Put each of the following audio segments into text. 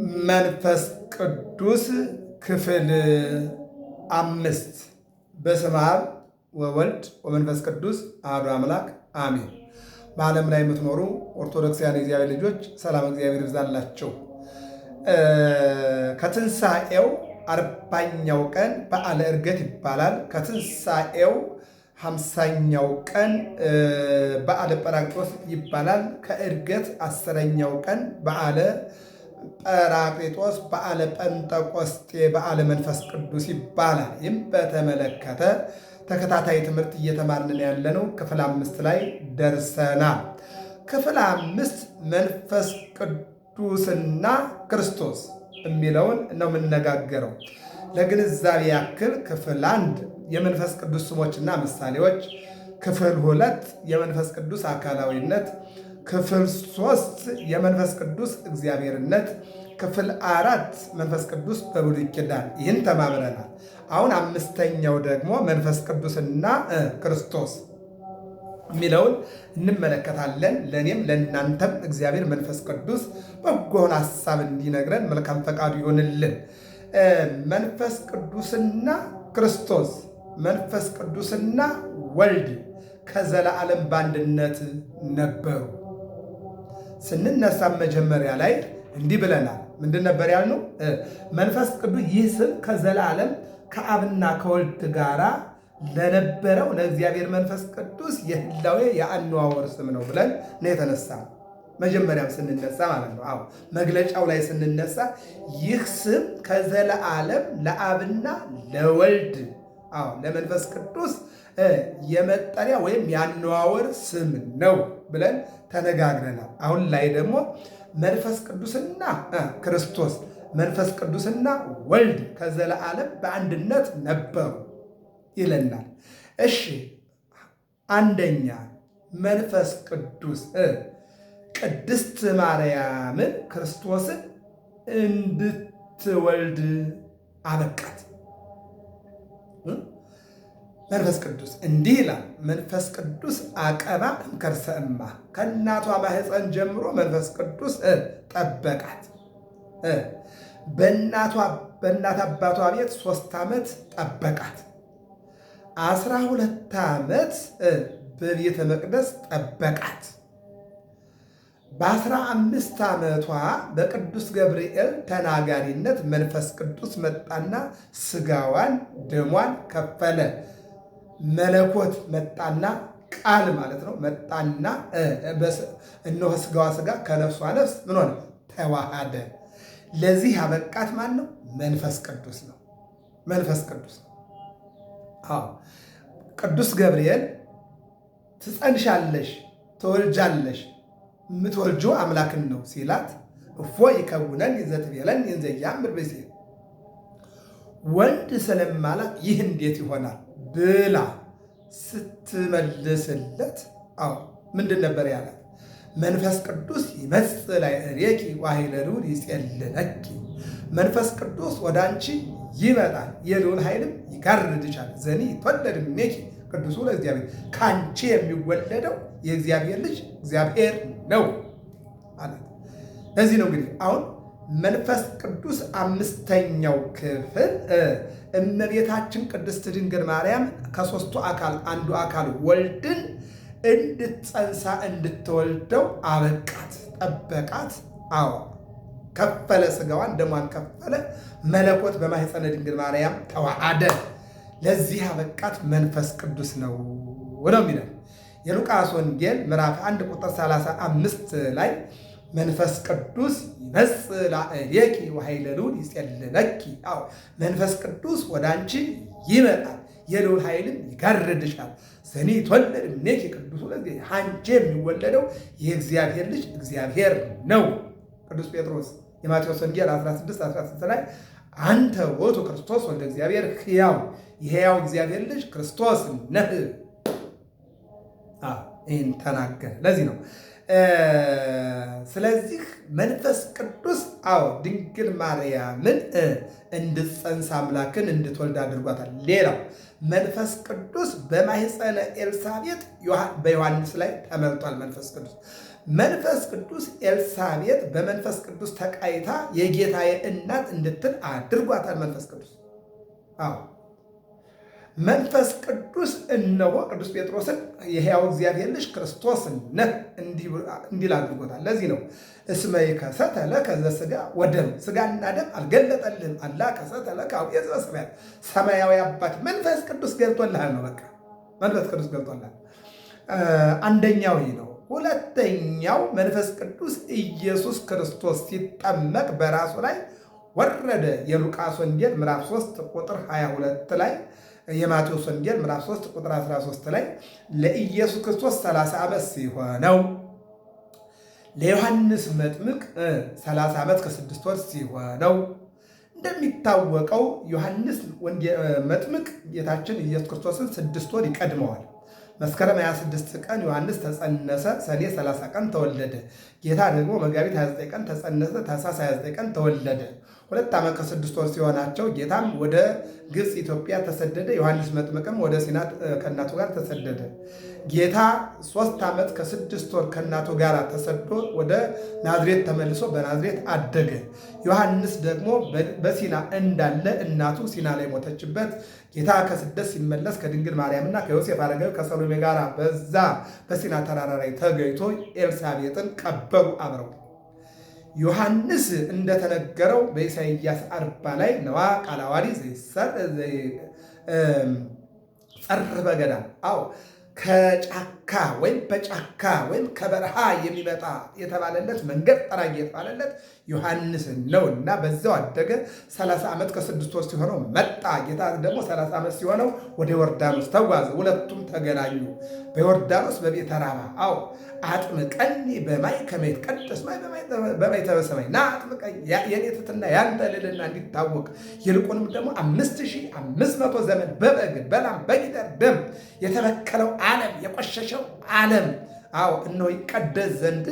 መንፈስ ቅዱስ ክፍል 5 በስመ አብ ወወልድ ወመንፈስ ቅዱስ አሐዱ አምላክ አሜን። በዓለም ላይ የምትኖሩ ኦርቶዶክሳውያን የእግዚአብሔር ልጆች ሰላም እግዚአብሔር ይብዛላችሁ። ከትንሣኤው 40ኛው ቀን በዓለ ዕርገት ይባላል። ከትንሣኤው 50ኛው ቀን በዓለ ጰራቅሊጦስ ይባላል። ከዕርገት 10ኛው ቀን በዓለ ጰራቅሊጦስ፣ በዓለ ጴንጠቆስጤ፣ በዓለ መንፈስ ቅዱስ ይባላል። ይህም በተመለከተ ተከታታይ ትምህርት እየተማርን ያለነው ክፍል 5 ላይ ደርሰናል። ክፍል 5 መንፈስ ቅዱስና ክርስቶስ የሚለውን ነው የምንነጋገረው። ለግንዛቤ ያክል ክፍል 1 የመንፈስ ቅዱስ ስሞችና ምሳሌዎች፣ ክፍል 2 የመንፈስ ቅዱስ አካላዊነት፣ ክፍል 3 የመንፈስ ቅዱስ እግዚአብሔርነት፣ ክፍል 4 መንፈስ ቅዱስ በብሉይ ኪዳን። ይህን ተማምረናል። አሁን 5ኛው ደግሞ መንፈስ ቅዱስና ክርስቶስ የሚለውን እንመለከታለን። ለእኔም ለእናንተም እግዚአብሔር መንፈስ ቅዱስ በጎውን ሐሳብ እንዲነግረን መልካም ፈቃዱ ይሆንልን። መንፈስ ቅዱስና ክርስቶስ፣ መንፈስ ቅዱስና ወልድ ከዘላለም በአንድነት ነበሩ። ስንነሳ መጀመሪያ ላይ እንዲህ ብለናል። ምንድን ነበር ያልነው? መንፈስ ቅዱስ ይህ ስም ከዘላለም ከአብና ከወልድ ጋር ለነበረው ለእግዚአብሔር መንፈስ ቅዱስ የህላዌ የአነዋወር ስም ነው ብለን ነው የተነሳ። መጀመሪያም ስንነሳ ማለት ነው። አዎ መግለጫው ላይ ስንነሳ ይህ ስም ከዘላለም ለአብና ለወልድ ለመንፈስ ቅዱስ የመጠሪያ ወይም የአነዋወር ስም ነው ብለን ተነጋግረናል። አሁን ላይ ደግሞ መንፈስ ቅዱስና ክርስቶስ፣ መንፈስ ቅዱስና ወልድ ከዘላለም በአንድነት ነበሩ ይለናል። እሺ፣ አንደኛ መንፈስ ቅዱስ ቅድስት ማርያምን ክርስቶስን እንድትወልድ አበቃት። መንፈስ ቅዱስ እንዲህ ይላል። መንፈስ ቅዱስ አቀባ እምከርሰ እማ፣ ከእናቷ ማህፀን ጀምሮ መንፈስ ቅዱስ ጠበቃት። በእናት አባቷ ቤት 3 ዓመት ጠበቃት። 12 ዓመት በቤተ መቅደስ ጠበቃት። በ15 ዓመቷ በቅዱስ ገብርኤል ተናጋሪነት መንፈስ ቅዱስ መጣና ስጋዋን ደሟን ከፈለ። መለኮት መጣና ቃል ማለት ነው መጣና እነሆ ስጋዋ ስጋ ከነፍሷ ነፍስ ምን ሆነ? ተዋሃደ። ለዚህ ያበቃት ማን ነው? መንፈስ ቅዱስ ነው። መንፈስ ቅዱስ ነው። አዎ ቅዱስ ገብርኤል ትጸንሻለሽ፣ ትወልጃለሽ፣ የምትወልጂው አምላክን ነው ሲላት እፎ ይከውነን ዘትቤለን እንዘያምር ብእሴ፣ ወንድ ስለማላት ይህ እንዴት ይሆናል ብላ ስትመልስለት፣ ምንድን ነበር ያላት? መንፈስ ቅዱስ ይመጽእ ላዕሌኪ ወኃይለ ልዑል ይጼልለኪ፣ መንፈስ ቅዱስ ወደ አንቺ ይመጣል፣ የልዑል ኃይልም ይጋርድሻል። ዘኒ ይትወለድ እምኔኪ ቅዱሱ ለእግዚአብሔር፣ ከአንቺ የሚወለደው የእግዚአብሔር ልጅ እግዚአብሔር ነው አላት። ለዚህ ነው እንግዲህ አሁን መንፈስ ቅዱስ 5ኛው ክፍል እመቤታችን ቅድስት ድንግል ማርያም ከሦስቱ አካል አንዱ አካል ወልድን እንድትጸንሳ እንድትወልደው አበቃት፣ ጠበቃት። ከፈለ፣ ስጋዋን ደሟን ከፈለ። መለኮት በማኅፀነ ድንግል ማርያም ተዋሃደ። ለዚህ አበቃት መንፈስ ቅዱስ ነው የሚለን የሉቃስ ወንጌል ምዕራፍ 1 ቁጥር 35 ላይ መንፈስ ቅዱስ ይመጽእ ላዕሌኪ ወኃይለ ልዑል ይጼልለኪ። መንፈስ ቅዱስ ወደ አንቺ ይመጣል፣ የልዑል ኃይልም ይጋርድሻል። ዘኒ ይትወለድ እምኔኪ ቅዱሱ ለእግዚአብሔር፣ አንቺ የሚወለደው የእግዚአብሔር ልጅ እግዚአብሔር ነው። ቅዱስ ጴጥሮስ የማቴዎስ ወንጌል 16 ላይ አንተ ውእቱ ክርስቶስ ወልደ እግዚአብሔር ሕያው፣ የሕያው እግዚአብሔር ልጅ ክርስቶስ ነህ። ይህን ተናገረ። ለዚህ ነው ስለዚህ መንፈስ ቅዱስ ድንግል ማርያምን እንድትጸንስ አምላክን እንድትወልድ አድርጓታል። ሌላው መንፈስ ቅዱስ በማኅፀነ ኤልሳቤጥ በዮሐንስ ላይ ተመልጧል። መንፈስ ቅዱስ መንፈስ ቅዱስ ኤልሳቤጥ በመንፈስ ቅዱስ ተቃይታ የጌታዬ እናት እንድትል አድርጓታል። መንፈስ ቅዱስ መንፈስ ቅዱስ እነሆ ቅዱስ ጴጥሮስን የሕያው እግዚአብሔር ልጅ ክርስቶስ ነህ እንዲል አድርጎታል። ለዚህ ነው እስመ ይከሰተ ለከ ዘሥጋ ወደም፣ ሥጋና ደም አልገለጠልህም አላ ከሰተ ለከ አቡየ ዘበሰማያት፣ ሰማያዊ አባት መንፈስ ቅዱስ ገብቶልሃል ነው። በቃ መንፈስ ቅዱስ ገብቶልሃል። አንደኛው ይህ ነው። ሁለተኛው መንፈስ ቅዱስ ኢየሱስ ክርስቶስ ሲጠመቅ በራሱ ላይ ወረደ። የሉቃስ ወንጌል ምዕራፍ 3 ቁጥር 22 ላይ፣ የማቴዎስ ወንጌል ምዕራፍ 3 ቁጥር 13 ላይ ለኢየሱስ ክርስቶስ 30 ዓመት ሲሆነው ለዮሐንስ መጥምቅ 30 ዓመት ከ6 ወር ሲሆነው፣ እንደሚታወቀው ዮሐንስ መጥምቅ ጌታችን ኢየሱስ ክርስቶስን 6 ወር ይቀድመዋል። መስከረም 26 ቀን ዮሐንስ ተጸነሰ፣ ሰኔ 30 ቀን ተወለደ። ጌታ ደግሞ መጋቢት 29 ቀን ተጸነሰ፣ ታኅሳስ 29 ቀን ተወለደ። 2 ዓመት ከ6 ወር ሲሆናቸው ጌታም ወደ ግብፅ ኢትዮጵያ ተሰደደ። ዮሐንስ መጥምቅም ወደ ሲና ከእናቱ ጋር ተሰደደ። ጌታ 3 ዓመት ከ6 ወር ከእናቱ ጋር ተሰዶ ወደ ናዝሬት ተመልሶ በናዝሬት አደገ። ዮሐንስ ደግሞ በሲና እንዳለ እናቱ ሲና ላይ ሞተችበት። ጌታ ከስደት ሲመለስ ከድንግል ማርያምና ከዮሴፍ አረጋዊ ከሰሎሜ ጋር በዛ በሲና ተራራ ላይ ተገኝቶ ኤልሳቤጥን ቀበሩ አብረው። ዮሐንስ እንደተነገረው በኢሳይያስ 40 ላይ ነዋ ቃለ ዓዋዲ ጸር በገዳም ከጫካ ወይም በጫካ ወይም ከበረሃ የሚመጣ የተባለለት መንገድ ጠራጊ የተባለለት ዮሐንስ ነው እና በዛው አደገ። 30 ዓመት ከ6 ወር ሲሆነው መጣ። ጌታ ደግሞ 30 ዓመት ሲሆነው ወደ ዮርዳኖስ ተጓዘ። ሁለቱም ተገናኙ በዮርዳኖስ በቤተ ራማ። አጥምቀኒ በማይ ከመ ይትቀደስ ማይ በማይ ተበሰማይ፣ ና አጥምቀኝ የኔ ትሕትና ያንተ ልዕልና እንዲታወቅ፣ ይልቁንም ደግሞ 5500 ዘመን በበግ በላም በጊደር ደም የተበከለው ዓለም የቆሸሸው ዓለም እነሆ ይቀደስ ዘንድ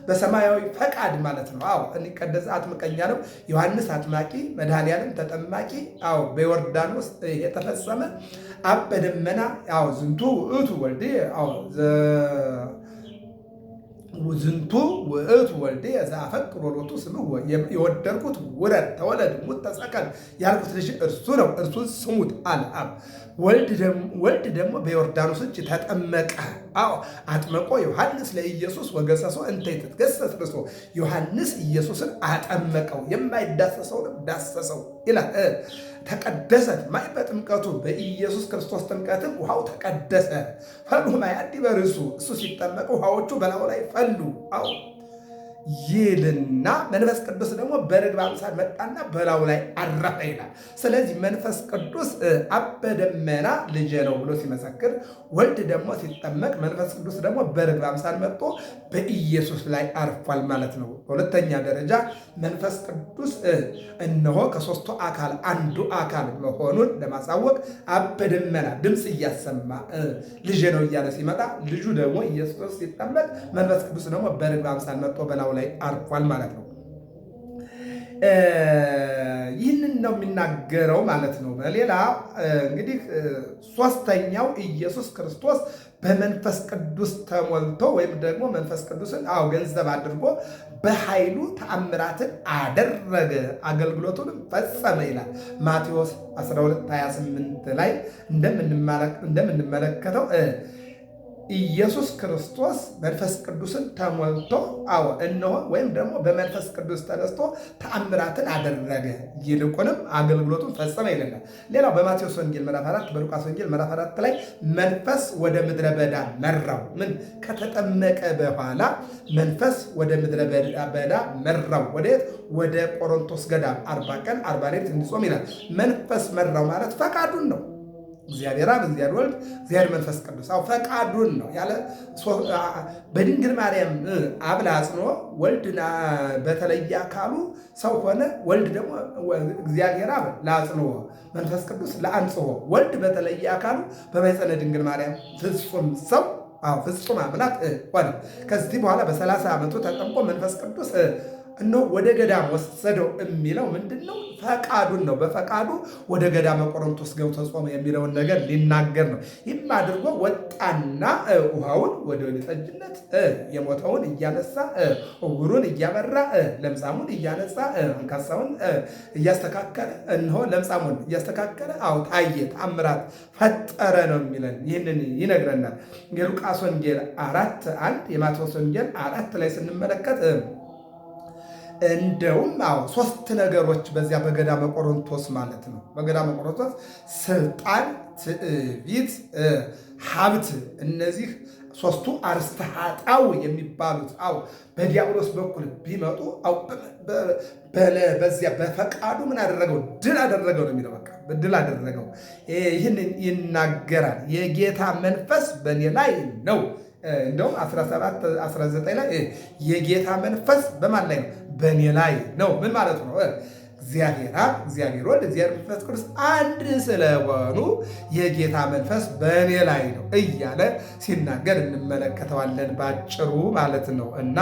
በሰማያዊ ፈቃድ ማለት ነው። እንዲቀደስ አጥምቀኛ ነው። ዮሐንስ አጥማቂ፣ መድኃኔዓለም ተጠማቂ። በዮርዳኖስ የተፈጸመ አብ በደመና ዝንቱ ውእቱ ወልድየ ዝንቱ ውእቱ ወልድየ ዘአፈቅር ወሎቱ ስምዑ፣ የወደድኩት ውረድ ተወለድ ሙት ተሰቀል ያልኩት ልጅ እርሱ ነው፣ እርሱን ስሙት አለ አብ። ወልድ ደግሞ በዮርዳኖስ እጅ ተጠመቀ። አጥመቆ ዮሐንስ ለኢየሱስ ወገሰሶ እንተ ይትገሰስ ርእሶ፣ ዮሐንስ ኢየሱስን አጠመቀው የማይዳሰሰውንም ዳሰሰው ይላል። ተቀደሰት ማይ በጥምቀቱ፣ በኢየሱስ ክርስቶስ ጥምቀትም ውሃው ተቀደሰ። ፈሉ ማያዲ በርእሱ፣ እሱ ሲጠመቅ ውሃዎቹ በላዩ ላይ ፈሉ ይልና መንፈስ ቅዱስ ደግሞ በርግብ አምሳል መጣና በላዩ ላይ አረፈ ይላል። ስለዚህ መንፈስ ቅዱስ አብ በደመና ልጄ ነው ብሎ ሲመሰክር፣ ወልድ ደግሞ ሲጠመቅ፣ መንፈስ ቅዱስ ደግሞ በርግብ አምሳል መጥቶ በኢየሱስ ላይ አርፏል ማለት ነው። በሁለተኛ ደረጃ መንፈስ ቅዱስ እነሆ ከሦስቱ አካል አንዱ አካል መሆኑን ለማሳወቅ አብ በደመና ድምፅ እያሰማ ልጄ ነው እያለ ሲመጣ፣ ልጁ ደግሞ ኢየሱስ ሲጠመቅ፣ መንፈስ ቅዱስ ደግሞ በርግብ አምሳል መጥቶ በላዩ ላይ አርፏል ማለት ነው። ይህንን ነው የሚናገረው ማለት ነው። በሌላ እንግዲህ ሦስተኛው ኢየሱስ ክርስቶስ በመንፈስ ቅዱስ ተሞልቶ ወይም ደግሞ መንፈስ ቅዱስን ገንዘብ አድርጎ በኃይሉ ተአምራትን አደረገ፣ አገልግሎቱንም ፈጸመ ይላል። ማቴዎስ 12:28 ላይ እንደምንመለከተው ኢየሱስ ክርስቶስ መንፈስ ቅዱስን ተሞልቶ እነሆ ወይም ደግሞ በመንፈስ ቅዱስ ተነስቶ ተአምራትን አደረገ፣ ይልቁንም አገልግሎቱን ፈጸመ ይለናል። ሌላው በማቴዎስ ወንጌል ምዕራፍ 4 በሉቃስ ወንጌል ምዕራፍ 4 ላይ መንፈስ ወደ ምድረ በዳ መራው። ከተጠመቀ በኋላ መንፈስ ወደ ምድረ በዳ መራው። ወዴት? ወደ ቆሮንቶስ ገዳም 40 ቀን 40 ሌሊት እንዲጾም ይላል። መንፈስ መራው ማለት ፈቃዱን ነው። እግዚአብሔር አብ፣ እግዚአብሔር ወልድ፣ እግዚአብሔር መንፈስ ቅዱስ ፈቃዱን ነው ያለ። በድንግል ማርያም አብ ለአጽንዖ፣ ወልድ በተለየ አካሉ ሰው ሆነ። ወልድ ደግሞ እግዚአብሔር አብ ለአጽንዖ፣ መንፈስ ቅዱስ ለአንጽሖ። ወልድ በተለየ አካሉ በማኅፀነ ድንግል ማርያም ፍጹም ሰው ፍጹም አምላክ ሆነ። ከዚህ በኋላ በ30 ዓመቱ ተጠምቆ መንፈስ ቅዱስ እነሆ ወደ ገዳም ወሰደው የሚለው ምንድን ነው? ፈቃዱን ነው። በፈቃዱ ወደ ገዳመ ቆሮንቶስ ገብቶ ጾመ የሚለውን ነገር ሊናገር ነው። ይህም አድርጎ ወጣና ውሃውን ወደ ወይን ጠጅነት የሞተውን እያነሳ ዕውሩን እያበራ ለምጻሙን እያነሳ አንካሳውን እያስተካከለ እነሆ ለምጻሙን እያስተካከለ ታየ፣ ተአምራት ፈጠረ ነው የሚለን። ይህንን ይነግረናል። የሉቃስ ወንጌል 4:1 የማቴዎስ ወንጌል 4 ላይ ስንመለከት እንደውም ሶስት ነገሮች በዚያ በገዳመ ቆሮንቶስ ማለት ነው። በገዳመ ቆሮንቶስ ስልጣን፣ ትዕቢት፣ ሀብት እነዚህ ሶስቱ አርስተ ኃጣው የሚባሉት በዲያብሎስ በኩል ቢመጡ በዚያ በፈቃዱ ምን አደረገው? ድል አደረገው ነው የሚለው። በቃ ድል አደረገው። ይህንን ይናገራል። የጌታ መንፈስ በእኔ ላይ ነው። እንደውም 17-19 ላይ የጌታ መንፈስ በማን ላይ ነው? በእኔ ላይ ነው። ምን ማለት ነው? እግዚአብሔር አብ፣ እግዚአብሔር ወልድ፣ እግዚአብሔር መንፈስ ቅዱስ አንድ ስለሆኑ የጌታ መንፈስ በእኔ ላይ ነው እያለ ሲናገር እንመለከተዋለን ባጭሩ ማለት ነው። እና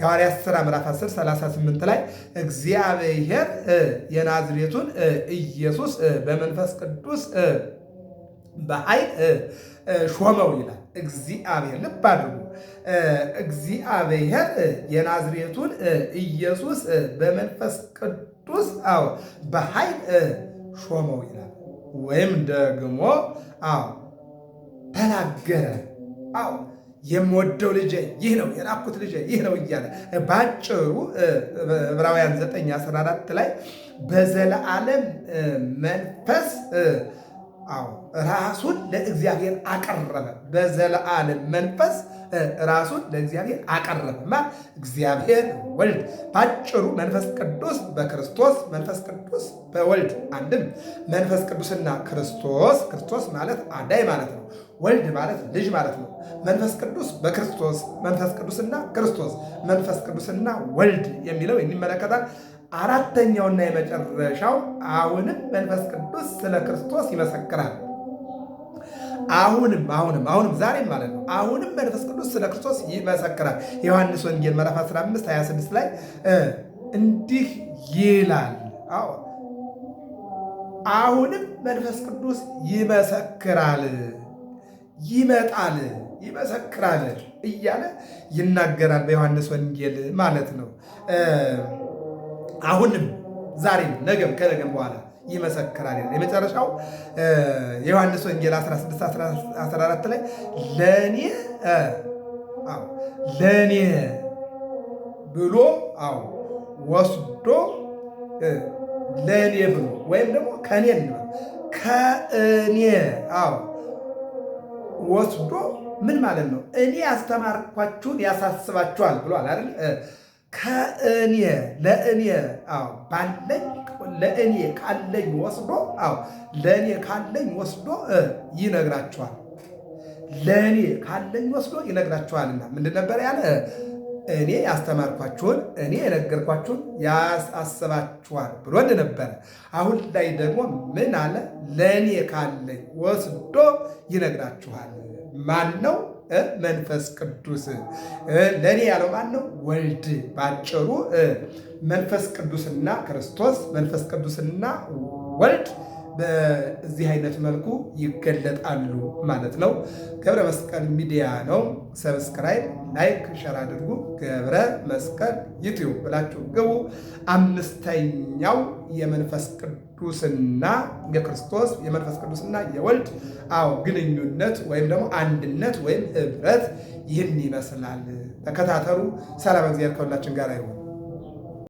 የሐዋርያት ሥራ ምዕራፍ 10:38 ላይ እግዚአብሔር የናዝሬቱን ኢየሱስ በመንፈስ ቅዱስ በኃይል ሾመው ይላል። እግዚአብሔር ልብ አድርጉ። እግዚአብሔር የናዝሬቱን ኢየሱስ በመንፈስ ቅዱስ በኃይል ሾመው ይላል። ወይም ደግሞ ተናገረ። የምወደው ልጄ ይህ ነው፣ የላኩት ልጄ ይህ ነው እያለ ባጭሩ ዕብራውያን 9:14 ላይ በዘለዓለም መንፈስ ራሱን ለእግዚአብሔር አቀረበ። በዘለዓለም መንፈስ ራሱን ለእግዚአብሔር አቀረበ። እግዚአብሔር ወልድ ባጭሩ መንፈስ ቅዱስ በክርስቶስ መንፈስ ቅዱስ በወልድ አንድም መንፈስ ቅዱስና ክርስቶስ ማለት አዳይ ማለት ነው። ወልድ ማለት ልጅ ማለት ነው። መንፈስ ቅዱስ በክርስቶስ መንፈስ ቅዱስና ክርስቶስ መንፈስ ቅዱስና ወልድ የሚለው ይመለከታል። አራተኛውና የመጨረሻው አሁንም መንፈስ ቅዱስ ስለ ክርስቶስ ይመሰክራል። አሁንም ዛሬም ማለት ነው። አሁንም መንፈስ ቅዱስ ስለ ክርስቶስ ይመሰክራል። የዮሐንስ ወንጌል ምዕራፍ 15:26 ላይ እንዲህ ይላል። አሁንም መንፈስ ቅዱስ ይመሰክራል፣ ይመጣል፣ ይመሰክራል እያለ ይናገራል በዮሐንስ ወንጌል ማለት ነው። አሁንም ዛሬም ነገም ከነገም በኋላ ይመሰክራል ይላል። የመጨረሻው የዮሐንስ ወንጌል 16:14 ላይ ለእኔ ብሎ ወስዶ ለእኔ ብሎ ወይም ደግሞ ከእኔ ከእኔ ወስዶ ምን ማለት ነው? እኔ ያስተማርኳችሁን ያሳስባችኋል ብሏል አይደል? ከእኔ ለእኔ ባለኝ ለእኔ ካለኝ ወስዶ ለእኔ ካለኝ ወስዶ ይነግራችኋል። ለእኔ ካለኝ ወስዶ ይነግራችኋልና ምንድን ነበር ያለ? እኔ ያስተማርኳችሁን እኔ የነገርኳችሁን ያሳስባችኋል ብሎ ነበረ። አሁን ላይ ደግሞ ምን አለ? ለእኔ ካለኝ ወስዶ ይነግራችኋል። ማን ነው? መንፈስ ቅዱስ። ለእኔ ያለው ማን ነው? ወልድ። ባጭሩ መንፈስ ቅዱስና ክርስቶስ መንፈስ ቅዱስና ወልድ በዚህ አይነት መልኩ ይገለጣሉ ማለት ነው። ገብረ መስቀል ሚዲያ ነው። ሰብስክራይብ፣ ላይክ፣ ሸር አድርጉ። ገብረ መስቀል ዩቲዩብ ብላችሁ ግቡ። አምስተኛው የመንፈስ ቅዱስና የክርስቶስ የመንፈስ ቅዱስና የወልድ ግንኙነት ወይም ደግሞ አንድነት ወይም ህብረት ይህን ይመስላል። ተከታተሉ። ሰላም እግዚአብሔር ከሁላችን ጋር ይሁን።